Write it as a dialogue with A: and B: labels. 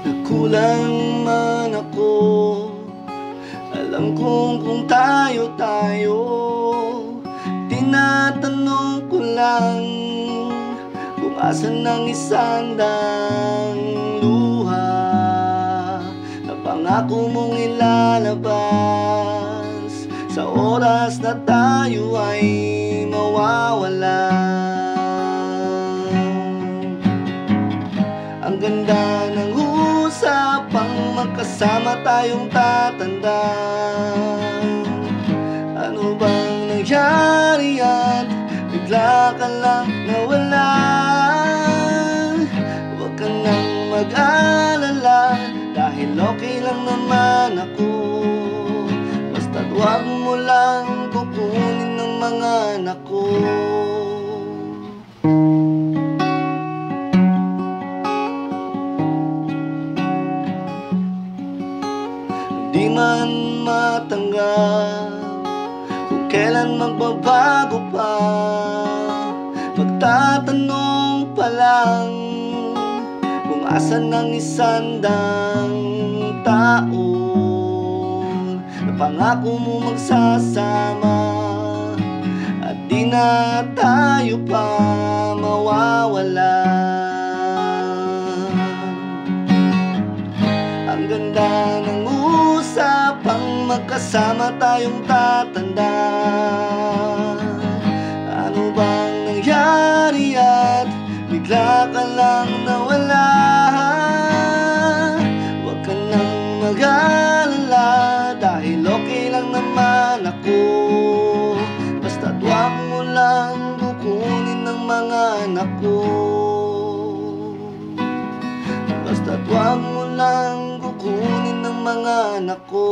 A: Nagkulang man ako, alam kong kung tayo tinatanong ko lang kung asan ang isandang luha na pangako mong ilalabas sa oras na tayo ay mawawala. Ang ganda ng usapang magkasama tayong tatanda. Ano bang nangyari at bigla ka lang nawala? Huwag ka nang mag-alala, dahil okay lang naman ako. Basta't huwag mo lang kukunin ng mga anak ko. Di man matanggap kung kailan magbabago pa, magtatanong pa lang kung asan ang isandang tao na pangako mo magsasama, at di na tayo pa mawawala. Ang ganda ng usapang magkasama tayong tatanda. Ano bang nangyari at bigla ka lang nawala? Huwag ka nang mag-alala, dahil okay lang naman ako. Basta't huwag mo lang kukunin ng mga anak ko. Basta't huwag mo lang kukunin ng mga anak ko.